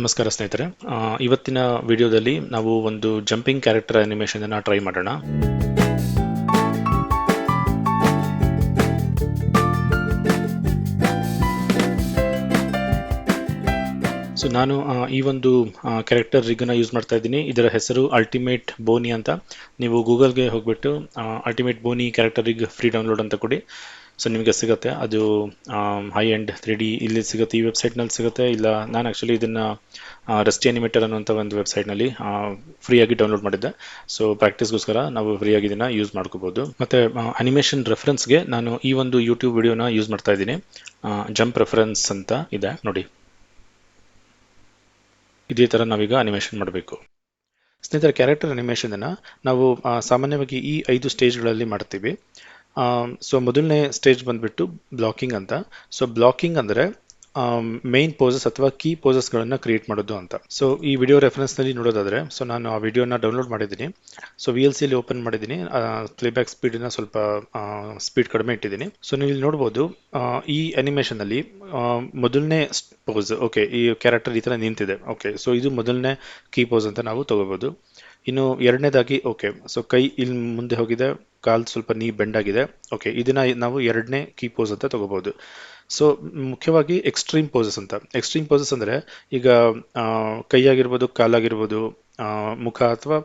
ನಮಸ್ಕಾರ ಸ್ನೇಹಿತರೆ, ಇವತ್ತಿನ ವಿಡಿಯೋದಲ್ಲಿ ನಾವು ಒಂದು ಜಂಪಿಂಗ್ ಕ್ಯಾರೆಕ್ಟರ್ ಅನಿಮೇಷನ್ ಅನ್ನು ಟ್ರೈ ಮಾಡೋಣ. ಸೊ ನಾನು ಈ ಒಂದು ಕ್ಯಾರೆಕ್ಟರ್ ರಿಗ್ ನ ಯೂಸ್ ಮಾಡ್ತಾ ಇದ್ದೀನಿ. ಇದರ ಹೆಸರು ಅಲ್ಟಿಮೇಟ್ ಬೋನಿ ಅಂತ. ನೀವು ಗೂಗಲ್ಗೆ ಹೋಗ್ಬಿಟ್ಟು ultimate Boney character ರಿಗ್ free download ಅಂತ ಕೊಡಿ. ಸೊ ನಿಮಗೆ ಸಿಗುತ್ತೆ. ಅದು ಹೈ ಎಂಡ್ 3D ಇಲ್ಲಿ ಸಿಗುತ್ತೆ, ಈ ವೆಬ್ಸೈಟ್ನಲ್ಲಿ ಸಿಗುತ್ತೆ. ಇಲ್ಲ, ನಾನು ಆ್ಯಕ್ಚುಲಿ ಇದನ್ನು ರಸ್ಟಿ ಅನಿಮೇಟರ್ ಅನ್ನುವಂಥ ಒಂದು ವೆಬ್ಸೈಟ್ನಲ್ಲಿ ಫ್ರೀಯಾಗಿ ಡೌನ್ಲೋಡ್ ಮಾಡಿದ್ದೆ. ಸೊ ಪ್ರಾಕ್ಟೀಸ್ಗೋಸ್ಕರ ನಾವು ಫ್ರೀಯಾಗಿ ಇದನ್ನು ಯೂಸ್ ಮಾಡ್ಕೋಬೋದು. ಮತ್ತು ಅನಿಮೇಷನ್ ರೆಫರೆನ್ಸ್ಗೆ ನಾನು ಈ ಒಂದು ಯೂಟ್ಯೂಬ್ ವಿಡಿಯೋನ ಯೂಸ್ ಮಾಡ್ತಾ ಇದ್ದೀನಿ. ಜಂಪ್ ರೆಫರೆನ್ಸ್ ಅಂತ ಇದೆ ನೋಡಿ. ಇದೇ ಥರ ನಾವೀಗ ಅನಿಮೇಷನ್ ಮಾಡಬೇಕು. ಸ್ನೇಹಿತರೆ, ಕ್ಯಾರೆಕ್ಟರ್ ಅನಿಮೇಷನನ್ನು ನಾವು ಸಾಮಾನ್ಯವಾಗಿ ಈ 5 ಸ್ಟೇಜ್ಗಳಲ್ಲಿ ಮಾಡ್ತೀವಿ. ಸೊ ಮೊದಲನೇ ಸ್ಟೇಜ್ ಬಂದ್ಬಿಟ್ಟು ಬ್ಲಾಕಿಂಗ್ ಅಂತ. ಸೊ ಬ್ಲಾಕಿಂಗ್ ಅಂದರೆ ಮೇನ್ ಪೋಸಸ್ ಅಥವಾ ಕೀ ಪೋಸಸ್ಗಳನ್ನು ಕ್ರಿಯೇಟ್ ಮಾಡೋದು ಅಂತ. ಸೊ ಈ ವಿಡಿಯೋ ರೆಫರೆನ್ಸ್ನಲ್ಲಿ ನೋಡೋದಾದರೆ, ಸೊ ನಾನು ಆ ವಿಡಿಯೋನ ಡೌನ್ಲೋಡ್ ಮಾಡಿದ್ದೀನಿ. ಸೊ VLCಯಲ್ಲಿ ಓಪನ್ ಮಾಡಿದ್ದೀನಿ. ಪ್ಲೇಬ್ಯಾಕ್ ಸ್ಪೀಡನ್ನ ಸ್ವಲ್ಪ ಸ್ಪೀಡ್ ಕಡಿಮೆ ಇಟ್ಟಿದ್ದೀನಿ. ಸೊ ನೀವು ಇಲ್ಲಿ ನೋಡ್ಬೋದು, ಈ ಅನಿಮೇಷನಲ್ಲಿ ಮೊದಲನೇ ಪೋಸ್, ಓಕೆ, ಈ ಕ್ಯಾರೆಕ್ಟರ್ ಈ ಥರ ನಿಂತಿದೆ. ಓಕೆ, ಸೊ ಇದು ಮೊದಲನೇ ಕೀ ಪೋಸ್ ಅಂತ ನಾವು ತಗೋಬೋದು. ಇನ್ನು ಎರಡನೇದಾಗಿ, ಓಕೆ, ಸೊ ಕೈ ಇಲ್ಲಿ ಮುಂದೆ ಹೋಗಿದೆ, ಕಾಲು ಸ್ವಲ್ಪ ನೀ ಬೆಂಡ್ ಆಗಿದೆ. ಓಕೆ, ಇದನ್ನ ನಾವು ಎರಡನೇ ಕೀ ಪೋಸ್ ಅಂತ ತಗೋಬಹುದು. ಸೊ ಮುಖ್ಯವಾಗಿ ಎಕ್ಸ್ಟ್ರೀಮ್ ಪೋಸಸ್ ಅಂತ. ಎಕ್ಸ್ಟ್ರೀಮ್ ಪೋಸಸ್ ಅಂದರೆ ಈಗ ಕೈ ಆಗಿರ್ಬೋದು, ಕಾಲಾಗಿರ್ಬೋದು, ಮುಖ ಅಥವಾ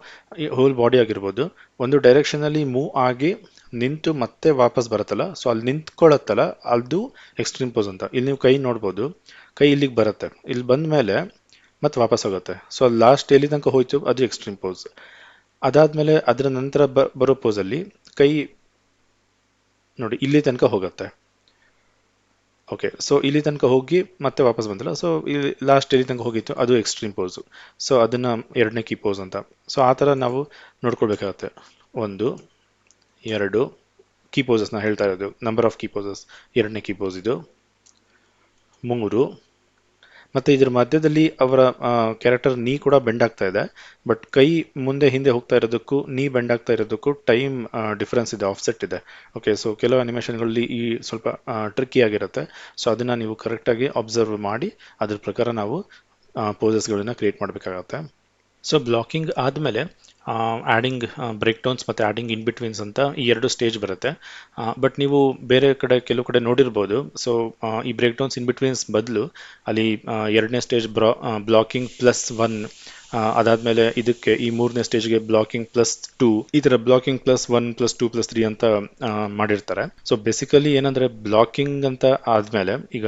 ಹೋಲ್ ಬಾಡಿ ಆಗಿರ್ಬೋದು, ಒಂದು ಡೈರೆಕ್ಷನಲ್ಲಿ ಮೂವ್ ಆಗಿ ನಿಂತು ಮತ್ತೆ ವಾಪಸ್ ಬರುತ್ತಲ್ಲ, ಸೊ ಅಲ್ಲಿ ನಿಂತ್ಕೊಳ್ಳುತ್ತಲ್ಲ, ಅದು ಎಕ್ಸ್ಟ್ರೀಮ್ ಪೋಸ್ ಅಂತ. ಇಲ್ಲಿ ನೀವು ಕೈ ನೋಡ್ಬೋದು, ಕೈ ಇಲ್ಲಿಗೆ ಬರುತ್ತೆ, ಇಲ್ಲಿ ಬಂದ ಮೇಲೆ ಮತ್ತೆ ವಾಪಸ್ ಹೋಗುತ್ತೆ. ಸೊ ಅಲ್ಲಿ ಲಾಸ್ಟ್ ಎಲ್ಲಿ ತನಕ ಹೋಯ್ತು ಅದು ಎಕ್ಸ್ಟ್ರೀಮ್ ಪೋಸ್. ಅದಾದ್ಮೇಲೆ ಅದರ ನಂತರ ಬರೋ ಪೋಸಲ್ಲಿ ಕೈ ನೋಡಿ ಇಲ್ಲಿ ತನಕ ಹೋಗುತ್ತೆ. ಓಕೆ, ಸೊ ಇಲ್ಲಿ ತನಕ ಹೋಗಿ ಮತ್ತೆ ವಾಪಸ್ ಬಂದಲ್ಲ, ಸೊ ಇಲ್ಲಿ ಲಾಸ್ಟ್ ಎಲ್ಲಿ ತನಕ ಹೋಗಿತ್ತು ಅದು ಎಕ್ಸ್ಟ್ರೀಮ್ ಪೋಸು. ಸೊ ಅದನ್ನು ಎರಡನೇ ಕೀ ಪೋಸ್ ಅಂತ. ಸೊ ಆ ಥರ ನಾವು ನೋಡ್ಕೊಳ್ಬೇಕಾಗತ್ತೆ. 1 2 ಕೀ ಪೋಸಸ್ನ ಹೇಳ್ತಾ ಇರೋದು, ನಂಬರ್ ಆಫ್ ಕೀ ಪೋಸಸ್. ಎರಡನೇ ಕೀ ಪೋಸ್ ಇದು 3. ಮತ್ತು ಇದ್ರ ಮಧ್ಯದಲ್ಲಿ ಅವರ ಕ್ಯಾರೆಕ್ಟರ್ ನೀ ಕೂಡ ಬೆಂಡ್ ಆಗ್ತಾ ಇದೆ, ಬಟ್ ಕೈ ಮುಂದೆ ಹಿಂದೆ ಹೋಗ್ತಾ ಇರೋದಕ್ಕೂ ನೀ ಬೆಂಡ್ ಆಗ್ತಾ ಇರೋದಕ್ಕೂ ಟೈಮ್ ಡಿಫ್ರೆನ್ಸ್ ಇದೆ, ಆಫ್ಸೆಟ್ ಇದೆ. ಓಕೆ, ಸೊ ಕೆಲವು ಅನಿಮೇಷನ್ಗಳಲ್ಲಿ ಈ ಸ್ವಲ್ಪ ಟ್ರಿಕ್ಕಿ ಆಗಿರುತ್ತೆ. ಸೊ ಅದನ್ನು ನೀವು ಕರೆಕ್ಟಾಗಿ ಅಬ್ಸರ್ವ್ ಮಾಡಿ ಅದ್ರ ಪ್ರಕಾರ ನಾವು ಪೋಸಸ್ಗಳನ್ನ ಕ್ರಿಯೇಟ್ ಮಾಡಬೇಕಾಗತ್ತೆ. ಸೊ ಬ್ಲಾಕಿಂಗ್ ಆದಮೇಲೆ ಆ್ಯಡಿಂಗ್ ಬ್ರೇಕ್ ಡೌನ್ಸ್ ಮತ್ತು ಆ್ಯಡಿಂಗ್ ಇನ್ ಬಿಟ್ವೀನ್ಸ್ ಅಂತ ಈ 2 ಸ್ಟೇಜ್ ಬರುತ್ತೆ. ಬಟ್ ನೀವು ಬೇರೆ ಕಡೆ ಕೆಲವು ಕಡೆ ನೋಡಿರ್ಬೋದು. ಸೊ ಈ ಬ್ರೇಕ್ ಡೌನ್ಸ್ ಇನ್ ಬಿಟ್ವೀನ್ಸ್ ಬದಲು ಅಲ್ಲಿ ಎರಡನೇ ಸ್ಟೇಜ್ ಬ್ಲಾಕಿಂಗ್ +1, ಅದಾದಮೇಲೆ ಇದಕ್ಕೆ ಈ 3ನೇ ಸ್ಟೇಜ್ಗೆ ಬ್ಲಾಕಿಂಗ್ +2, ಈ ಥರ ಬ್ಲಾಕಿಂಗ್ +1 +2 +3 ಅಂತ ಮಾಡಿರ್ತಾರೆ. ಸೊ ಬೇಸಿಕಲಿ ಏನಂದರೆ, ಬ್ಲಾಕಿಂಗ್ ಅಂತ ಆದಮೇಲೆ ಈಗ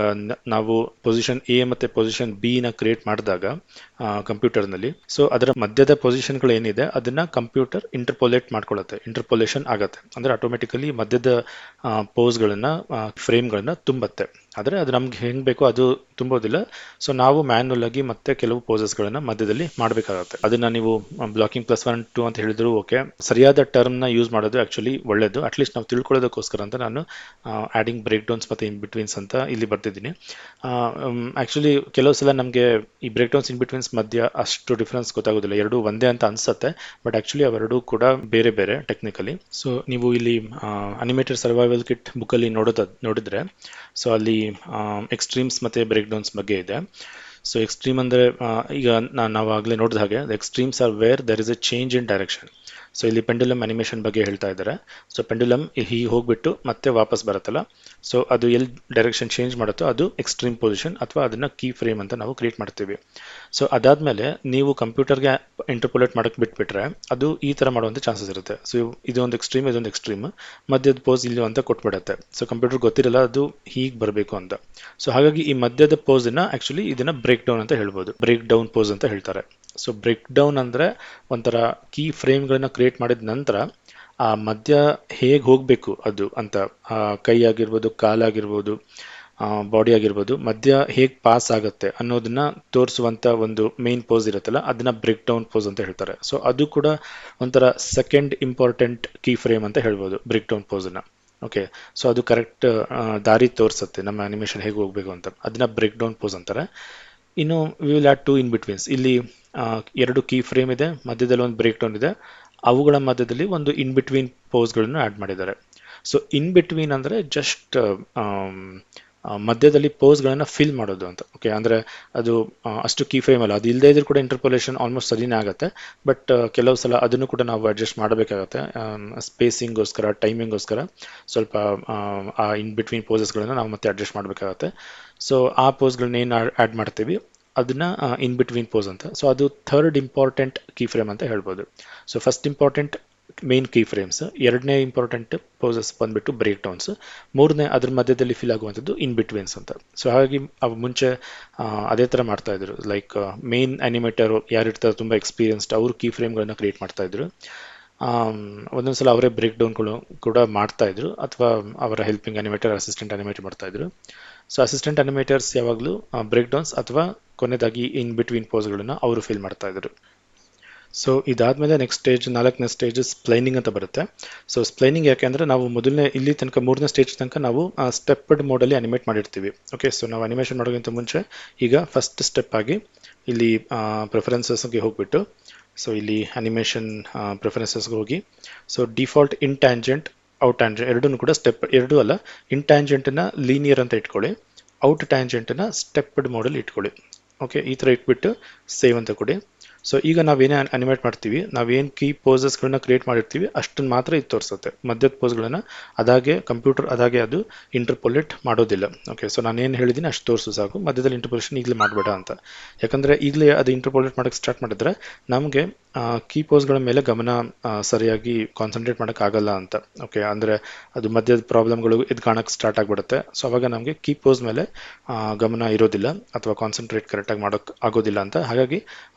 ನಾವು ಪೊಸಿಷನ್ A ಮತ್ತು ಪೊಸಿಷನ್ B ನ ಕ್ರಿಯೇಟ್ ಮಾಡಿದಾಗ ಕಂಪ್ಯೂಟರ್ನಲ್ಲಿ, ಸೊ ಅದರ ಮಧ್ಯದ ಪೊಸಿಷನ್ಗಳು ಏನಿದೆ ಅದನ್ನ ಕಂಪ್ಯೂಟರ್ ಇಂಟರ್ಪೋಲೇಟ್ ಮಾಡ್ಕೊಳ್ಳುತ್ತೆ, ಇಂಟರ್ಪೋಲೇಷನ್ ಆಗತ್ತೆ. ಅಂದರೆ ಆಟೋಮೆಟಿಕಲಿ ಮಧ್ಯದ ಪೋಸ್ಗಳನ್ನ, ಫ್ರೇಮ್ಗಳನ್ನ ತುಂಬತ್ತೆ. ಆದರೆ ಅದು ನಮ್ಗೆ ಹೆಂಗೆ ಬೇಕೋ ಅದು ತುಂಬೋದಿಲ್ಲ. ಸೊ ನಾವು ಮ್ಯಾನ್ಯಲ್ ಆಗಿ ಮತ್ತೆ ಕೆಲವು ಪೋಸಸ್ಗಳನ್ನ ಮಧ್ಯದಲ್ಲಿ ಮಾಡಬೇಕಾಗತ್ತೆ. ಅದನ್ನ ನೀವು ಬ್ಲಾಕಿಂಗ್ +1 2 ಅಂತ ಹೇಳಿದ್ರು ಓಕೆ. ಸರಿಯಾದ ಟರ್ಮ್ನ ಯೂಸ್ ಮಾಡೋದು ಆ್ಯಕ್ಚುಲಿ ಒಳ್ಳೇದು. ಅಟ್ಲೀಸ್ಟ್ ನಾವು ತಿಳ್ಕೊಳ್ಳೋದಕ್ಕೋಸ್ಕರ ಅಂತ ನಾನು ಆ್ಯಡಿಂಗ್ ಬ್ರೇಕ್ ಡೌನ್ಸ್ ಮತ್ತು ಇನ್ ಬಿಟ್ವೀನ್ಸ್ ಅಂತ ಇಲ್ಲಿ ಬರ್ತಿದ್ದೀನಿ. ಆ್ಯಕ್ಚುಲಿ ಕೆಲವು ಸಲ ನಮಗೆ ಈ ಬ್ರೇಕ್ ಡೌನ್ಸ್ ಇನ್ ಬಿಟ್ವೀನ್ಸ್ ಮಧ್ಯ ಅಷ್ಟು ಡಿಫ್ರೆನ್ಸ್ ಗೊತ್ತಾಗೋದಿಲ್ಲ, ಎರಡೂ ಒಂದೇ ಅಂತ ಅನ್ಸುತ್ತೆ. ಬಟ್ ಆ್ಯಕ್ಚುಲಿ ಅವೆರಡೂ ಕೂಡ ಬೇರೆ ಬೇರೆ ಟೆಕ್ನಿಕಲಿ. ಸೊ ನೀವು ಇಲ್ಲಿ ಅನಿಮೇಟೆಡ್ ಸರ್ವೈವಲ್ ಕಿಟ್ ಬುಕ್ಕಲ್ಲಿ ನೋಡಿದ್ರೆ, ಸೊ ಅಲ್ಲಿ ಎಕ್ಸ್ಟ್ರೀಮ್ಸ್ ಮತ್ತು ಬ್ರೇಕ್ ಡೌನ್ಸ್ ಬಗ್ಗೆ ಇದೆ. ಸೊ ಎಕ್ಸ್ಟ್ರೀಮ್ ಅಂದರೆ ಈಗ ನಾವು ಆಗಲೇ ನೋಡಿದ ಹಾಗೆ, the extremes are where there is a change in direction. So ಇಲ್ಲಿ ಪೆಂಡುಲಮ್ ಅನಿಮೇಷನ್ ಬಗ್ಗೆ ಹೇಳ್ತಾ ಇದ್ದಾರೆ. ಸೊ ಪೆಂಡುಲಮ್ ಹೀಗೆ ಹೋಗ್ಬಿಟ್ಟು ಮತ್ತೆ ವಾಪಸ್ ಬರುತ್ತಲ್ಲ, ಸೊ ಅದು ಎಲ್ಲಿ ಡೈರೆಕ್ಷನ್ ಚೇಂಜ್ ಮಾಡುತ್ತೋ ಅದು ಎಕ್ಸ್ಟ್ರೀಮ್ ಪೊಸಿಷನ್, ಅಥವಾ ಅದನ್ನು ಕೀ ಫ್ರೇಮ್ ಅಂತ ನಾವು ಕ್ರಿಯೇಟ್ ಮಾಡ್ತೀವಿ. ಸೊ ಅದಾದಮೇಲೆ ನೀವು ಕಂಪ್ಯೂಟರ್ಗೆ ಇಂಟರ್ಪೋಲೇಟ್ ಮಾಡೋಕ್ಕೆ ಬಿಟ್ಬಿಟ್ರೆ ಅದು ಈ ಥರ ಮಾಡುವಂಥ ಚಾನ್ಸಸ್ ಇರುತ್ತೆ. ಸೊ ಇದೊಂದು ಎಕ್ಸ್ಟ್ರೀಮ್, ಇದೊಂದು ಎಕ್ಸ್ಟ್ರೀಮ್, ಮಧ್ಯದ ಪೋಸ್ ಇಲ್ಲಿ ಅಂತ ಕೊಟ್ಬಿಡುತ್ತೆ. ಸೊ ಕಂಪ್ಯೂಟರ್ ಗೊತ್ತಿರಲ್ಲ ಅದು ಹೀಗೆ ಬರಬೇಕು ಅಂತ. ಸೊ ಹಾಗಾಗಿ ಈ ಮಧ್ಯದ ಪೋಸನ್ನ ಆ್ಯಕ್ಚುಲಿ ಇದನ್ನು ಬ್ರೇಕ್ ಡೌನ್ ಅಂತ ಹೇಳ್ಬೋದು, ಬ್ರೇಕ್ ಡೌನ್ ಪೋಸ್ ಅಂತ ಹೇಳ್ತಾರೆ. ಸೊ ಬ್ರೇಕ್ ಡೌನ್ ಅಂದರೆ ಒಂಥರ ಕೀ ಫ್ರೇಮ್ಗಳನ್ನ ಕ್ರಿಯೇಟ್ ಮಾಡಿದ ನಂತರ ಆ ಮಧ್ಯ ಹೇಗೆ ಹೋಗಬೇಕು ಅದು ಅಂತ, ಕೈ ಆಗಿರ್ಬೋದು, ಕಾಲಾಗಿರ್ಬೋದು, ಬಾಡಿ ಆಗಿರ್ಬೋದು, ಮಧ್ಯ ಹೇಗೆ ಪಾಸ್ ಆಗುತ್ತೆ ಅನ್ನೋದನ್ನ ತೋರಿಸುವಂಥ ಒಂದು ಮೇನ್ ಪೋಸ್ ಇರುತ್ತಲ್ಲ, ಅದನ್ನ ಬ್ರೇಕ್ ಡೌನ್ ಪೋಸ್ ಅಂತ ಹೇಳ್ತಾರೆ. ಸೊ ಅದು ಕೂಡ ಒಂಥರ ಸೆಕೆಂಡ್ ಇಂಪಾರ್ಟೆಂಟ್ ಕೀ ಫ್ರೇಮ್ ಅಂತ ಹೇಳ್ಬೋದು ಬ್ರೇಕ್ ಡೌನ್ ಪೋಸನ್ನ. ಓಕೆ, ಸೊ ಅದು ಕರೆಕ್ಟ್ ದಾರಿ ತೋರಿಸುತ್ತೆ ನಮ್ಮ ಅನಿಮೇಷನ್ ಹೇಗೆ ಹೋಗಬೇಕು ಅಂತ, ಅದನ್ನ ಬ್ರೇಕ್ ಡೌನ್ ಪೋಸ್ ಅಂತಾರೆ. ಇನ್ನು ವಿ ವಿಲ್ ಆ್ಯಡ್ 2 ಇನ್ ಬಿಟ್ವೀನ್ಸ್. ಇಲ್ಲಿ 2 ಕೀ ಫ್ರೇಮ್ ಇದೆ, ಮಧ್ಯದಲ್ಲಿ ಒಂದು ಬ್ರೇಕ್ ಡೌನ್ ಇದೆ, ಅವುಗಳ ಮಧ್ಯದಲ್ಲಿ ಒಂದು ಇನ್ ಬಿಟ್ವೀನ್ ಪೋಸ್ಗಳನ್ನು ಆ್ಯಡ್ ಮಾಡಿದ್ದಾರೆ. ಸೊ ಇನ್ ಬಿಟ್ವೀನ್ ಅಂದರೆ ಜಸ್ಟ್ ಮಧ್ಯದಲ್ಲಿ ಪೋಸ್ಗಳನ್ನು ಫಿಲ್ ಮಾಡೋದು ಅಂತ. ಓಕೆ, ಅಂದರೆ ಅದು ಅಷ್ಟು ಕೀ ಫ್ರೇಮ್ ಅಲ್ಲ, ಅದು ಇಲ್ಲದೇ ಇದ್ರೂ ಕೂಡ ಇಂಟರ್ಪೋಲೇಷನ್ ಆಲ್ಮೋಸ್ಟ್ ಸರಿನೇ ಆಗುತ್ತೆ. ಬಟ್ ಕೆಲವು ಸಲ ಅದನ್ನು ಕೂಡ ನಾವು ಅಡ್ಜಸ್ಟ್ ಮಾಡಬೇಕಾಗತ್ತೆ, ಸ್ಪೇಸಿಂಗೋಸ್ಕರ, ಟೈಮಿಂಗೋಸ್ಕರ ಸ್ವಲ್ಪ ಆ ಇನ್ ಬಿಟ್ವೀನ್ ಪೋಸಸ್ಗಳನ್ನು ನಾವು ಮತ್ತೆ ಅಡ್ಜಸ್ಟ್ ಮಾಡಬೇಕಾಗತ್ತೆ. ಸೊ ಆ ಪೋಸ್ಗಳನ್ನ ಏನು ಆ್ಯಡ್ ಮಾಡ್ತೀವಿ ಅದನ್ನ ಇನ್ ಬಿಟ್ವೀನ್ ಪೋಸ್ ಅಂತ. ಸೊ ಅದು ಥರ್ಡ್ ಇಂಪಾರ್ಟೆಂಟ್ ಕೀ ಫ್ರೇಮ್ ಅಂತ ಹೇಳ್ಬೋದು. So first important main key frames, ಎರಡನೇ ಇಂಪಾರ್ಟೆಂಟ್ ಪೋಸಸ್ ಬಂದ್ಬಿಟ್ಟು ಬ್ರೇಕ್ ಡೌನ್ಸ್, ಮೂರನೇ ಅದ್ರ ಮಧ್ಯದಲ್ಲಿ ಫಿಲ್ ಆಗುವಂಥದ್ದು ಇನ್ ಬಿಟ್ವೀನ್ಸ್ ಅಂತ. ಸೊ ಹಾಗಾಗಿ ಅವು ಮುಂಚೆ ಅದೇ ಥರ ಮಾಡ್ತಾ ಇದ್ರು. ಲೈಕ್ ಮೇನ್ ಅನಿಮೇಟರ್ ಯಾರಿರ್ತಾರೆ ತುಂಬ ಎಕ್ಸ್ಪೀರಿಯನ್ಸ್ಡ್, ಅವರು ಕೀ ಫ್ರೇಮ್ಗಳನ್ನ ಕ್ರಿಯೇಟ್ ಮಾಡ್ತಾ ಇದ್ರು. ಒಂದೊಂದ್ಸಲ ಅವರೇ ಬ್ರೇಕ್ ಡೌನ್ಗಳು ಕೂಡ ಮಾಡ್ತಾ ಇದ್ರು, ಅಥವಾ ಅವರ ಹೆಲ್ಪಿಂಗ್ ಅನಿಮೇಟರ್, ಅಸಿಸ್ಟೆಂಟ್ ಅನಿಮೇಟರ್ ಮಾಡ್ತಾ ಇದ್ರು. ಸೊ ಅಸಿಸ್ಟೆಂಟ್ ಅನಿಮೇಟರ್ಸ್ ಯಾವಾಗಲೂ ಬ್ರೇಕ್ ಡೌನ್ಸ್ ಅಥವಾ ಕೊನೆಯದಾಗಿ ಇನ್ ಬಿಟ್ವೀನ್ ಪೋಸ್ಗಳನ್ನು ಅವರು ಫಿಲ್ ಮಾಡ್ತಾ ಇದ್ರು. ಸೊ ಇದಾದಮೇಲೆ ನೆಕ್ಸ್ಟ್ ಸ್ಟೇಜ್, ನಾಲ್ಕನೇ ಸ್ಟೇಜ್ ಸ್ಪ್ಲೈನಿಂಗ್ ಅಂತ ಬರುತ್ತೆ. ಸೊ ಸ್ಪ್ಲೈನಿಂಗ್ ಯಾಕೆಂದರೆ ನಾವು ಮೊದಲನೇ ಇಲ್ಲಿ ತನಕ ಮೂರನೇ ಸ್ಟೇಜ್ ತನಕ ನಾವು ಸ್ಟೆಪ್ಡ್ ಮೋಡಲ್ಲಿ ಅನಿಮೇಟ್ ಮಾಡಿರ್ತೀವಿ. ಓಕೆ, ಸೊ ನಾವು ಅನಿಮೇಷನ್ ಮಾಡೋಕ್ಕಿಂತ ಮುಂಚೆ ಈಗ ಫಸ್ಟ್ ಸ್ಟೆಪ್ ಆಗಿ ಇಲ್ಲಿ ಪ್ರಿಫರೆನ್ಸಸ್ಗೆ ಹೋಗ್ಬಿಟ್ಟು, ಸೊ ಇಲ್ಲಿ ಅನಿಮೇಷನ್ ಪ್ರಿಫರೆನ್ಸಸ್ಗೆ ಹೋಗಿ, ಸೊ ಡಿಫಾಲ್ಟ್ ಇನ್ ಟ್ಯಾಂಜೆಂಟ್, ಔಟ್ ಟ್ಯಾಂಜೆಂಟ್ ಎರಡೂ ಕೂಡ ಸ್ಟೆಪ್, ಎರಡೂ ಅಲ್ಲ, ಇನ್ ಟ್ಯಾಂಜೆಂಟನ್ನ ಲೀನಿಯರ್ ಅಂತ ಇಟ್ಕೊಳ್ಳಿ, ಔಟ್ ಟ್ಯಾಂಜೆಂಟನ್ನ ಸ್ಟೆಪ್ಡ್ ಮೋಡಲ್ಲಿ ಇಟ್ಕೊಳ್ಳಿ. ಓಕೆ, ಈ ಥರ ಇಟ್ಬಿಟ್ಟು ಸೇವ್ ಅಂತ ಕೊಡಿ. ಸೊ ಈಗ ನಾವೇನೇ ಅನಿಮೇಟ್ ಮಾಡ್ತೀವಿ, ನಾವೇನು ಕೀ ಪೋಸಸ್ಗಳನ್ನ ಕ್ರಿಯೇಟ್ ಮಾಡಿರ್ತೀವಿ ಅಷ್ಟನ್ನು ಮಾತ್ರ ಇದು ತೋರಿಸುತ್ತೆ. ಮಧ್ಯದ ಪೋಸ್ಗಳನ್ನು ಅದಾಗೆ ಕಂಪ್ಯೂಟರ್ ಅದಾಗೆ ಅದು ಇಂಟರ್ಪೋಲೇಟ್ ಮಾಡೋದಿಲ್ಲ. ಓಕೆ, ಸೊ ನಾನು ಏನು ಹೇಳಿದ್ದೀನಿ ಅಷ್ಟು ತೋರಿಸು ಸಾಕು, ಮಧ್ಯದಲ್ಲಿ ಇಂಟರ್ಪೋಲೇಷನ್ ಈಗಲೇ ಮಾಡಬೇಡ ಅಂತ. ಯಾಕಂದರೆ ಈಗಲೇ ಅದು ಇಂಟರ್ಪೋಲೇಟ್ ಮಾಡೋಕ್ಕೆ ಸ್ಟಾರ್ಟ್ ಮಾಡಿದ್ರೆ ನಮಗೆ ಕೀ ಪೋಸ್ಗಳ ಮೇಲೆ ಗಮನ ಸರಿಯಾಗಿ ಕಾನ್ಸಂಟ್ರೇಟ್ ಮಾಡೋಕ್ಕಾಗಲ್ಲ ಅಂತ. ಓಕೆ, ಅಂದರೆ ಅದು ಮಧ್ಯದ ಪ್ರಾಬ್ಲಮ್ಗಳು ಇದು ಕಾಣಕ್ಕೆ ಸ್ಟಾರ್ಟ್ ಆಗಿಬಿಡುತ್ತೆ. ಸೊ ಅವಾಗ ನಮಗೆ ಕೀ ಪೋಸ್ ಮೇಲೆ ಗಮನ ಇರೋದಿಲ್ಲ ಅಥವಾ ಕಾನ್ಸಂಟ್ರೇಟ್ ಕರೆಕ್ಟಾಗಿ ಮಾಡೋಕ್ಕೆ ಆಗೋದಿಲ್ಲ ಅಂತ. ಹಾಗಾಗಿ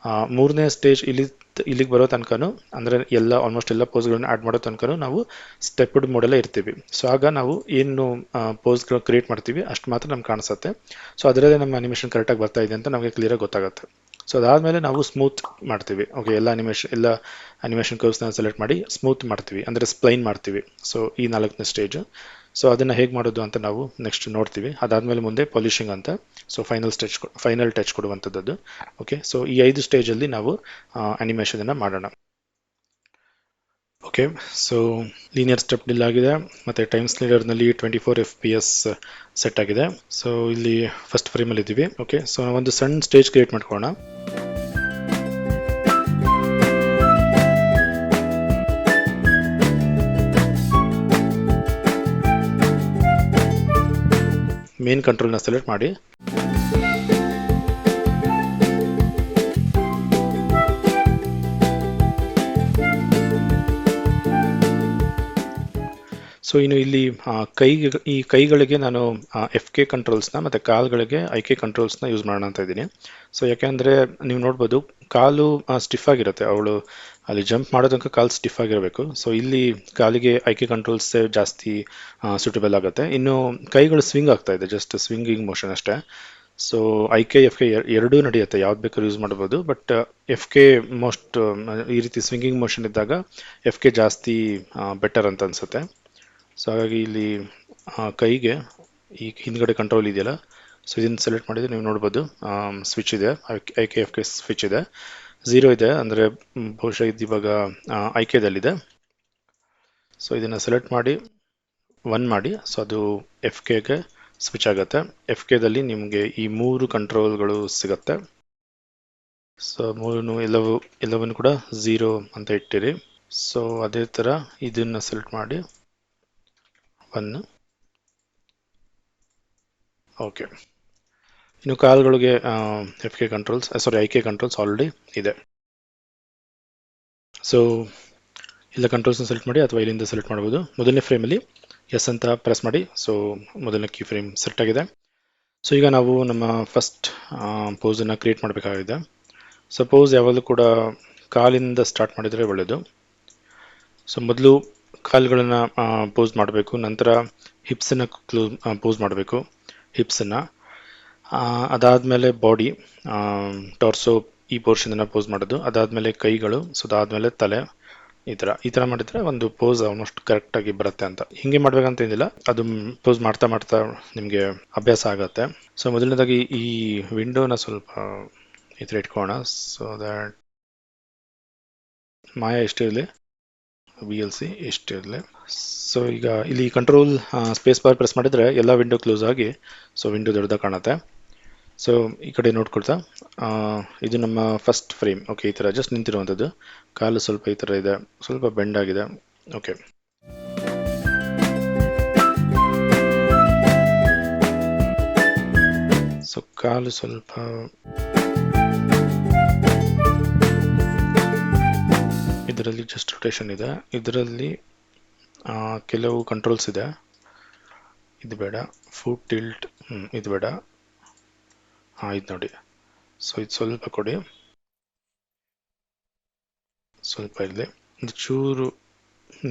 ಮೂರನೇ ಸ್ಟೇಜ್ ಇಲ್ಲಿಗೆ ಬರೋ ತನಕನೂ, ಅಂದರೆ ಆಲ್ಮೋಸ್ಟ್ ಎಲ್ಲ ಪೋಸ್ಗಳನ್ನ ಆ್ಯಡ್ ಮಾಡೋ ತನಕನೂ ನಾವು ಸ್ಟೆಪ್ಡ್ ಮೋಡಲ್ಲೇ ಇರ್ತೀವಿ. ಸೊ ಆಗ ನಾವು ಏನು ಪೋಸ್ಗಳು ಕ್ರಿಯೇಟ್ ಮಾಡ್ತೀವಿ ಅಷ್ಟು ಮಾತ್ರ ನಮ್ಗೆ ಕಾಣಿಸುತ್ತೆ. ಸೊ ಅದರಲ್ಲೇ ನಮ್ಮ ಅನಿಮೇಷನ್ ಕರೆಕ್ಟಾಗಿ ಬರ್ತಾ ಇದೆ ಅಂತ ನಮಗೆ ಕ್ಲಿಯರಾಗಿ ಗೊತ್ತಾಗುತ್ತೆ. ಸೊ ಅದಾದಮೇಲೆ ನಾವು ಸ್ಮೂತ್ ಮಾಡ್ತೀವಿ. ಓಕೆ, ಎಲ್ಲ ಅನಿಮೇಷನ್ ಕರ್ವ್ಸ್ನ ಸೆಲೆಕ್ಟ್ ಮಾಡಿ ಸ್ಮೂತ್ ಮಾಡ್ತೀವಿ, ಅಂದರೆ ಸ್ಪ್ಲೈನ್ ಮಾಡ್ತೀವಿ. ಸೊ ಈ ನಾಲ್ಕನೇ ಸ್ಟೇಜ್. ಸೊ ಅದನ್ನು ಹೇಗೆ ಮಾಡೋದು ಅಂತ ನಾವು ನೆಕ್ಸ್ಟ್ ನೋಡ್ತೀವಿ. ಅದಾದಮೇಲೆ ಮುಂದೆ ಪಾಲಿಷಿಂಗ್ ಅಂತ, ಸೊ ಫೈನಲ್ ಟಚ್ ಕೊಡುವಂಥದ್ದು. ಓಕೆ, ಸೊ ಈ 5 ಸ್ಟೇಜಲ್ಲಿ ನಾವು ಅನಿಮೇಷನನ್ನು ಮಾಡೋಣ. ಓಕೆ, ಸೊ ಲೀನಿಯರ್ ಸ್ಟೆಪ್ ಡಿಲ್ ಆಗಿದೆ, ಮತ್ತು ಟೈಮ್ ಸ್ಲೈಡರ್ನಲ್ಲಿ 24 FPS ಸೆಟ್ ಆಗಿದೆ. ಸೊ ಇಲ್ಲಿ ಫಸ್ಟ್ ಫ್ರೇಮಲ್ಲಿ ಇದ್ದೀವಿ. ಓಕೆ, ಸೊ ಒಂದು ಸಣ್ಣ ಸ್ಟೇಜ್ ಕ್ರಿಯೇಟ್ ಮಾಡ್ಕೊಳ್ಳೋಣ. ಮೇನ್ ಕಂಟ್ರೋಲ್ನ ಸೆಲೆಕ್ಟ್ ಮಾಡಿ, ಸೊ ಇನ್ನು ಇಲ್ಲಿ ಈ ಕೈಗಳಿಗೆ ನಾನು FK ಕಂಟ್ರೋಲ್ಸ್ನ ಮತ್ತು ಕಾಲುಗಳಿಗೆ IK ಕಂಟ್ರೋಲ್ಸ್ನ ಯೂಸ್ ಮಾಡೋಣ ಅಂತ ಇದ್ದೀನಿ. ಸೊ ಯಾಕೆಂದರೆ ನೀವು ನೋಡ್ಬೋದು ಕಾಲು ಸ್ಟಿಫ್ ಆಗಿರುತ್ತೆ, ಅವಳು ಅಲ್ಲಿ ಜಂಪ್ ಮಾಡೋ ತನಕ ಕಾಲು ಸ್ಟಿಫ್ ಆಗಿರಬೇಕು. ಸೊ ಇಲ್ಲಿ ಕಾಲಿಗೆ IK ಕಂಟ್ರೋಲ್ಸೇ ಜಾಸ್ತಿ ಸೂಟಬಲ್ ಆಗುತ್ತೆ. ಇನ್ನು ಕೈಗಳು ಸ್ವಿಂಗ್ ಆಗ್ತಾ ಇದೆ, ಜಸ್ಟ್ ಸ್ವಿಂಗಿಂಗ್ ಮೋಷನ್ ಅಷ್ಟೇ. ಸೊ IK FK ಎರಡೂ ನಡೆಯುತ್ತೆ, ಯಾವ್ದು ಬೇಕಾದ್ರೂ ಯೂಸ್ ಮಾಡ್ಬೋದು. ಬಟ್ FK ಮೋಸ್ಟ್ ಈ ರೀತಿ ಸ್ವಿಂಗಿಂಗ್ ಮೋಷನ್ ಇದ್ದಾಗ FK ಜಾಸ್ತಿ ಬೆಟರ್ ಅಂತ ಅನಿಸುತ್ತೆ. ಸೊ ಹಾಗಾಗಿ ಇಲ್ಲಿ ಕೈಗೆ ಈ ಹಿಂದ್ಗಡೆ ಕಂಟ್ರೋಲ್ ಇದೆಯಲ್ಲ, ಸೊ ಇದನ್ನು ಸೆಲೆಕ್ಟ್ ಮಾಡಿದರೆ ನೀವು ನೋಡ್ಬೋದು ಸ್ವಿಚ್ ಇದೆ, IK FK ಸ್ವಿಚ್ ಇದೆ. 0 ಇದೆ ಅಂದರೆ ಬಹುಶಃ ಇದು ಇವಾಗ IKದಲ್ಲಿದೆ. ಸೊ ಇದನ್ನು ಸೆಲೆಕ್ಟ್ ಮಾಡಿ 1 ಮಾಡಿ, ಸೊ ಅದು FKಗೆ ಸ್ವಿಚ್ ಆಗುತ್ತೆ. FKದಲ್ಲಿ ನಿಮಗೆ ಈ 3 ಕಂಟ್ರೋಲ್ಗಳು ಸಿಗುತ್ತೆ. ಸೊ ಎಲ್ಲವನ್ನು ಕೂಡ 0 ಅಂತ ಇಟ್ಟಿರಿ. ಸೊ ಅದೇ ಥರ ಇದನ್ನು ಸೆಲೆಕ್ಟ್ ಮಾಡಿ 1. ಓಕೆ, ಇನ್ನು ಕಾಲುಗಳಿಗೆ IK ಕಂಟ್ರೋಲ್ಸ್ ಆಲ್ರೆಡಿ ಇದೆ. ಸೊ ಇಲ್ಲ ಕಂಟ್ರೋಲ್ಸ್ನ ಸೆಲೆಕ್ಟ್ ಮಾಡಿ ಅಥವಾ ಇಲ್ಲಿಂದ ಸೆಲೆಕ್ಟ್ ಮಾಡ್ಬೋದು. ಮೊದಲನೇ ಫ್ರೇಮಲ್ಲಿ ಎಸ್ ಅಂತ ಪ್ರೆಸ್ ಮಾಡಿ. ಸೊ ಮೊದಲನೇ ಕೀ ಫ್ರೇಮ್ ಸೆಲೆಕ್ಟ್ ಆಗಿದೆ. ಸೊ ಈಗ ನಾವು ನಮ್ಮ ಫಸ್ಟ್ ಪೋಸನ್ನು ಕ್ರಿಯೇಟ್ ಮಾಡಬೇಕಾಗಿದೆ. ಸಪೋಸ್ ಯಾವಾಗಲೂ ಕೂಡ ಕಾಲಿಂದ ಸ್ಟಾರ್ಟ್ ಮಾಡಿದರೆ ಒಳ್ಳೆಯದು. ಸೊ ಮೊದಲು ಕಾಲುಗಳನ್ನು ಪೋಸ್ ಮಾಡಬೇಕು, ನಂತರ ಹಿಪ್ಸನ್ನು ಪೋಸ್ ಮಾಡಬೇಕು, ಹಿಪ್ಸನ್ನು. ಅದಾದಮೇಲೆ ಬಾಡಿ, ಟಾರ್ಸೋ ಈ ಪೋರ್ಷನನ್ನು ಪೋಸ್ ಮಾಡೋದು. ಅದಾದಮೇಲೆ ಕೈಗಳು, ಸೊ ಅದಾದಮೇಲೆ ತಲೆ. ಈ ಥರ ಮಾಡಿದರೆ ಒಂದು ಪೋಸ್ ಆಲ್ಮೋಸ್ಟ್ ಕರೆಕ್ಟಾಗಿ ಬರುತ್ತೆ ಅಂತ. ಹಿಂಗೆ ಮಾಡಬೇಕಂತ ಏನಿಲ್ಲ, ಅದು ಪೋಸ್ ಮಾಡ್ತಾ ಮಾಡ್ತಾ ನಿಮಗೆ ಅಭ್ಯಾಸ ಆಗುತ್ತೆ. ಸೊ ಮೊದಲನೇದಾಗಿ ಈ ವಿಂಡೋನ ಸ್ವಲ್ಪ ಈ ಥರ ಇಟ್ಕೊಳ್ಳೋಣ. ಸೊ ದ್ಯಾಟ್ ಮಾಯ ಎಷ್ಟಿರಲಿ ವಿ ಎಲ್ ಸಿ ಇಷ್ಟಿರಲಿ. ಸೊ ಈಗ ಇಲ್ಲಿ ಕಂಟ್ರೋಲ್ ಸ್ಪೇಸ್ ಬಾರ್ ಪ್ರೆಸ್ ಮಾಡಿದರೆ ಎಲ್ಲ ವಿಂಡೋ ಕ್ಲೋಸ್ ಆಗಿ ಸೊ ವಿಂಡೋ ದೊಡ್ಡದಾಗಿ ಕಾಣುತ್ತೆ. ಸೊ ಈ ಕಡೆ ನೋಡ್ಕೊಳ್ತಾ ಇದು ನಮ್ಮ ಫಸ್ಟ್ ಫ್ರೇಮ್. ಓಕೆ, ಈ ಥರ ಜಸ್ಟ್ ನಿಂತಿರುವಂಥದ್ದು, ಕಾಲು ಸ್ವಲ್ಪ ಈ ಥರ ಇದೆ, ಸ್ವಲ್ಪ ಬೆಂಡ್ ಆಗಿದೆ. ಓಕೆ, ಸೊ ಕಾಲು ಸ್ವಲ್ಪ ಇದರಲ್ಲಿ ಜಸ್ಟ್ ರೊಟೇಷನ್ ಇದೆ, ಇದರಲ್ಲಿ ಕೆಲವು ಕಂಟ್ರೋಲ್ಸ್ ಇದೆ. ಇದು ಬೇಡ, ಫುಟ್ ಟಿಲ್ಟ್, ಇದು ಬೇಡ. ಇದು ನೋಡಿ, ಸೊ ಇದು ಸ್ವಲ್ಪ ಕೊಡಿ, ಸ್ವಲ್ಪ ಇರಲಿ. ಒಂದು ಚೂರು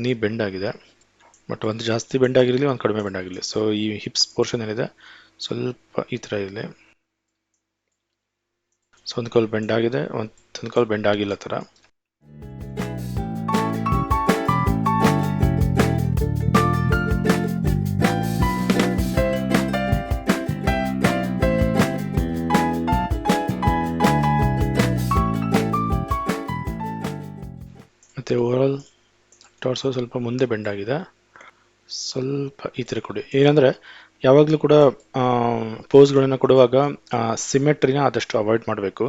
ನೀ ಬೆಂಡ್ ಆಗಿದೆ, ಬಟ್ ಒಂದು ಜಾಸ್ತಿ ಬೆಂಡ್ ಆಗಿರಲಿ, ಒಂದು ಕಡಿಮೆ ಬೆಂಡ್ ಆಗಿರಲಿ. ಸೊ ಈ ಹಿಪ್ಸ್ ಪೋರ್ಷನ್ ಏನಿದೆ ಸ್ವಲ್ಪ ಈ ಥರ ಇರಲಿ. ಸೊ ಒಂದು ಕಾಲ್ ಬೆಂಡ್ ಆಗಿದೆ, ಒಂದು ಕಾಲ್ ಬೆಂಡ್ ಆಗಿಲ್ಲ ಥರ. ಮತ್ತು ಓವರಾಲ್ ಟಾರ್ಸೋ ಸ್ವಲ್ಪ ಮುಂದೆ ಬೆಂಡ್ ಆಗಿದೆ, ಸ್ವಲ್ಪ ಈ ಥರ ಕೊಡಿ. ಏನಂದರೆ ಯಾವಾಗಲೂ ಕೂಡ ಪೋಸ್ಗಳನ್ನು ಕೊಡುವಾಗ ಸಿಮೆಟ್ರಿನ ಆದಷ್ಟು ಅವಾಯ್ಡ್ ಮಾಡಬೇಕು.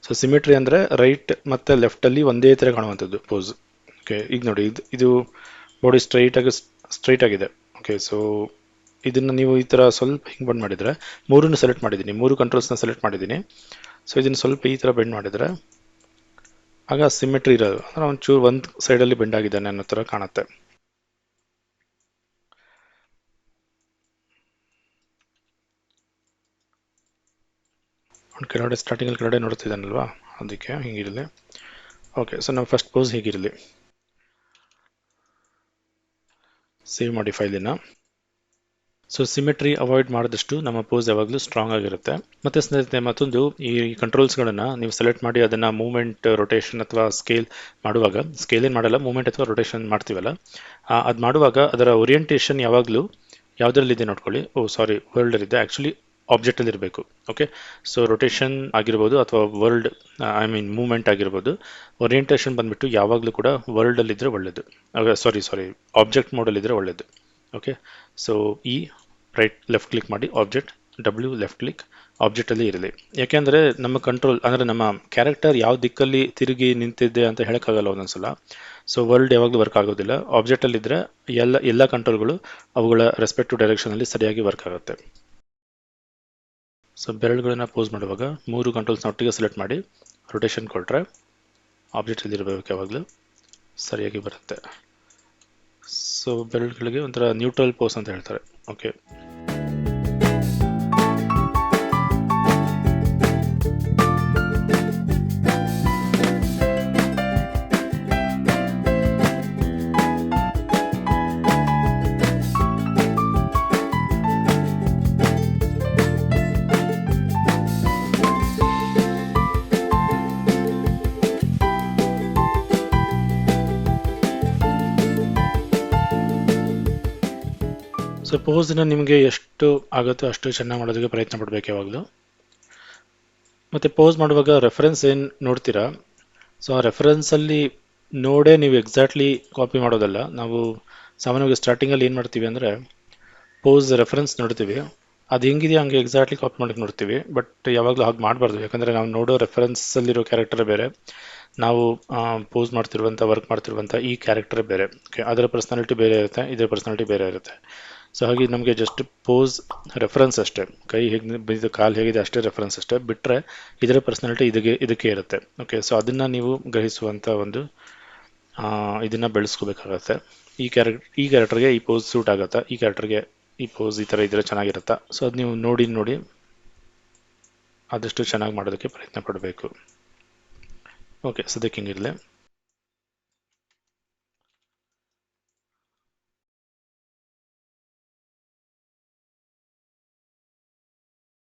ಸೊ ಸಿಮೆಟ್ರಿ ಅಂದರೆ ರೈಟ್ ಮತ್ತು ಲೆಫ್ಟಲ್ಲಿ ಒಂದೇ ಥರ ಕಾಣುವಂಥದ್ದು ಪೋಸ್. ಓಕೆ, ಈಗ ನೋಡಿ, ಇದು ಬಾಡಿ ಸ್ಟ್ರೈಟ್ ಆಗಿದೆ. ಓಕೆ, ಸೊ ಇದನ್ನು ನೀವು ಈ ಥರ ಸ್ವಲ್ಪ ಹಿಂಗೆ ಬಂದ್ ಮಾಡಿದರೆ, ಮೂರನ್ನು ಸೆಲೆಕ್ಟ್ ಮಾಡಿದ್ದೀನಿ, 3 ಕಂಟ್ರೋಲ್ಸ್ನ ಸೆಲೆಕ್ಟ್ ಮಾಡಿದ್ದೀನಿ. ಸೊ ಇದನ್ನು ಸ್ವಲ್ಪ ಈ ಥರ ಬೆಂಡ್ ಮಾಡಿದರೆ ಆಗ ಸಿಮೆಟ್ರಿ ಇರೋದು, ಅಂದರೆ ಒಂಚೂರು ಒಂದು ಸೈಡಲ್ಲಿ ಬೆಂಡ್ ಆಗಿದ್ದಾನೆ ಅನ್ನೋ ಥರ ಕಾಣುತ್ತೆ. ಒಂದು ಕೆಳಗಡೆ ಸ್ಟಾರ್ಟಿಂಗಲ್ಲಿ ಕೆಳಗಡೆ ನೋಡ್ತಿದ್ದಾನಲ್ವಾ, ಅದಕ್ಕೆ ಹೀಗಿರಲಿ. ಓಕೆ, ಸೊ ನಾವು ಫಸ್ಟ್ ಪೋಸ್ ಹೀಗಿರಲಿ. ಸೇವ್ ಮಾಡಿ ಫೈಲಿನ. ಸೊ ಸಿಮೆಟ್ರಿ ಅವಾಯ್ಡ್ ಮಾಡಿದಷ್ಟು ನಮ್ಮ ಪೋಸ್ ಯಾವಾಗಲೂ ಸ್ಟ್ರಾಂಗ್ ಆಗಿರುತ್ತೆ. ಮತ್ತು ಸ್ನೇಹಿತರೆ, ಮತ್ತೊಂದು, ಈ ಕಂಟ್ರೋಲ್ಸ್ಗಳನ್ನು ನೀವು ಸೆಲೆಕ್ಟ್ ಮಾಡಿ ಅದನ್ನು ಮೂವ್ಮೆಂಟ್, ರೊಟೇಷನ್ ಅಥವಾ ಸ್ಕೇಲ್ ಮಾಡುವಾಗ, ಸ್ಕೇಲ್ ಏನು ಮಾಡಲ್ಲ, ಮೂವ್ಮೆಂಟ್ ಅಥವಾ ರೊಟೇಷನ್ ಮಾಡ್ತೀವಲ್ಲ, ಅದು ಮಾಡುವಾಗ ಅದರ ಓರಿಯೆಂಟೇಷನ್ ಯಾವಾಗಲೂ ಯಾವುದರಲ್ಲಿದೆ ನೋಡ್ಕೊಳ್ಳಿ. ವರ್ಲ್ಡಲ್ಲಿದೆ, ಆ್ಯಕ್ಚುಲಿ ಆಬ್ಜೆಕ್ಟಲ್ಲಿ ಇರಬೇಕು. ಓಕೆ, ಸೊ ರೊಟೇಷನ್ ಆಗಿರ್ಬೋದು ಅಥವಾ ಮೂವ್ಮೆಂಟ್ ಆಗಿರ್ಬೋದು, ಓರಿಯೆಂಟೇಷನ್ ಬಂದುಬಿಟ್ಟು ಯಾವಾಗಲೂ ಕೂಡ ವರ್ಲ್ಡಲ್ಲಿದ್ದರೆ ಒಳ್ಳೆಯದು. ಆಬ್ಜೆಕ್ಟ್ ಮೋಡಲ್ಲಿದ್ದರೆ ಒಳ್ಳೆಯದು. ಓಕೆ, ಸೊ ಲೆಫ್ಟ್ ಕ್ಲಿಕ್ ಮಾಡಿ ಆಬ್ಜೆಕ್ಟ್, ಲೆಫ್ಟ್ ಕ್ಲಿಕ್ ಆಬ್ಜೆಕ್ಟಲ್ಲಿ ಇರಲಿ. ಯಾಕೆಂದರೆ ನಮ್ಮ ಕಂಟ್ರೋಲ್, ಅಂದರೆ ನಮ್ಮ ಕ್ಯಾರೆಕ್ಟರ್ ಯಾವ ದಿಕ್ಕಲ್ಲಿ ತಿರುಗಿ ನಿಂತಿದೆ ಅಂತ ಹೇಳೋಕ್ಕಾಗಲ್ಲ ಒಂದೊಂದ್ಸಲ. ಸೊ ವರ್ಲ್ಡ್ ಯಾವಾಗಲೂ ವರ್ಕ್ ಆಗೋದಿಲ್ಲ. ಆಬ್ಜೆಕ್ಟಲ್ಲಿದ್ದರೆ ಎಲ್ಲ ಕಂಟ್ರೋಲ್ಗಳು ಅವುಗಳ ರೆಸ್ಪೆಕ್ಟಿವ್ ಡೈರೆಕ್ಷನಲ್ಲಿ ಸರಿಯಾಗಿ ವರ್ಕ್ ಆಗುತ್ತೆ. ಸೊ ಬೆರಳುಗಳನ್ನ ಪೋಸ್ ಮಾಡುವಾಗ 3 ಕಂಟ್ರೋಲ್ಸ್ನ ಒಟ್ಟಿಗೆ ಸೆಲೆಕ್ಟ್ ಮಾಡಿ ರೊಟೇಷನ್ ಕೊಟ್ಟರೆ ಆಬ್ಜೆಕ್ಟಲ್ಲಿ ಇರಬೇಕು, ಯಾವಾಗಲೂ ಸರಿಯಾಗಿ ಬರುತ್ತೆ. ಸೊ ಬೆರಳುಗಳಿಗೆ ಒಂಥರ ನ್ಯೂಟ್ರಲ್ ಪೋಸ್ ಅಂತ ಹೇಳ್ತಾರೆ. ಓಕೆ, ಸೊ ಪೋಸ್ನ ನಿಮಗೆ ಎಷ್ಟು ಆಗುತ್ತೋ ಅಷ್ಟು ಚೆನ್ನಾಗಿ ಮಾಡೋದಕ್ಕೆ ಪ್ರಯತ್ನ ಪಡಬೇಕು ಯಾವಾಗಲೂ. ಮತ್ತು ಪೋಸ್ ಮಾಡುವಾಗ ರೆಫರೆನ್ಸ್ ಏನು ನೋಡ್ತೀರಾ, ಸೊ ಆ ರೆಫರೆನ್ಸಲ್ಲಿ ನೋಡೇ ನೀವು ಎಕ್ಸಾಕ್ಟ್ಲಿ ಕಾಪಿ ಮಾಡೋದಲ್ಲ. ನಾವು ಸಾಮಾನ್ಯವಾಗಿ ಸ್ಟಾರ್ಟಿಂಗಲ್ಲಿ ಏನು ಮಾಡ್ತೀವಿ ಅಂದರೆ, ಪೋಸ್ ರೆಫರೆನ್ಸ್ ನೋಡ್ತೀವಿ, ಅದು ಹೆಂಗಿದೆಯೋ ಹಂಗೆ ಎಕ್ಸಾಕ್ಟ್ಲಿ ಕಾಪಿ ಮಾಡೋಕ್ಕೆ ನೋಡ್ತೀವಿ. ಬಟ್ ಯಾವಾಗಲೂ ಹಾಗೆ ಮಾಡಬಾರ್ದು, ಯಾಕಂದರೆ ನಾವು ನೋಡೋ ರೆಫರೆನ್ಸಲ್ಲಿರೋ ಕ್ಯಾರೆಕ್ಟರ್ ಬೇರೆ, ನಾವು ಪೋಸ್ ಮಾಡ್ತಿರುವಂಥ, ವರ್ಕ್ ಮಾಡ್ತಿರುವಂಥ ಈ ಕ್ಯಾರೆಕ್ಟರ್ ಬೇರೆ. ಓಕೆ, ಅದರ ಪರ್ಸ್ನಾಲಿಟಿ ಬೇರೆ ಇರುತ್ತೆ, ಇದರ ಪರ್ಸ್ನಾಲಿಟಿ ಬೇರೆ ಇರುತ್ತೆ. ಸೊ ಹಾಗೆ ನಮಗೆ ಜಸ್ಟ್ ಪೋಸ್ ರೆಫರೆನ್ಸ್ ಅಷ್ಟೇ, ಕೈ ಹೇಗೆ ಬಿದ್ದು ಕಾಲು ಹೇಗಿದೆ ಅಷ್ಟೇ ರೆಫರೆನ್ಸ್ ಅಷ್ಟೇ, ಬಿಟ್ಟರೆ ಇದರ ಪರ್ಸ್ನಾಲಿಟಿ ಇದಕ್ಕೆ ಇರುತ್ತೆ. ಓಕೆ, ಸೊ ಅದನ್ನು ನೀವು ಗ್ರಹಿಸುವಂಥ ಒಂದು ಇದನ್ನು ಬೆಳೆಸ್ಕೋಬೇಕಾಗತ್ತೆ. ಈ ಕ್ಯಾರೆಕ್ಟರ್ಗೆ ಈ ಪೋಸ್ ಸೂಟ್ ಆಗುತ್ತಾ, ಈ ಕ್ಯಾರೆಕ್ಟರ್ಗೆ ಈ ಪೋಸ್ ಈ ಥರ ಇದ್ರೆ ಚೆನ್ನಾಗಿರುತ್ತಾ. ಸೊ ಅದು ನೀವು ನೋಡಿ ಆದಷ್ಟು ಚೆನ್ನಾಗಿ ಮಾಡೋದಕ್ಕೆ ಪ್ರಯತ್ನ ಪಡಬೇಕು. ಓಕೆ, ಸದ್ಯಕ್ಕೆ ಹಿಂಗಿರಲಿ.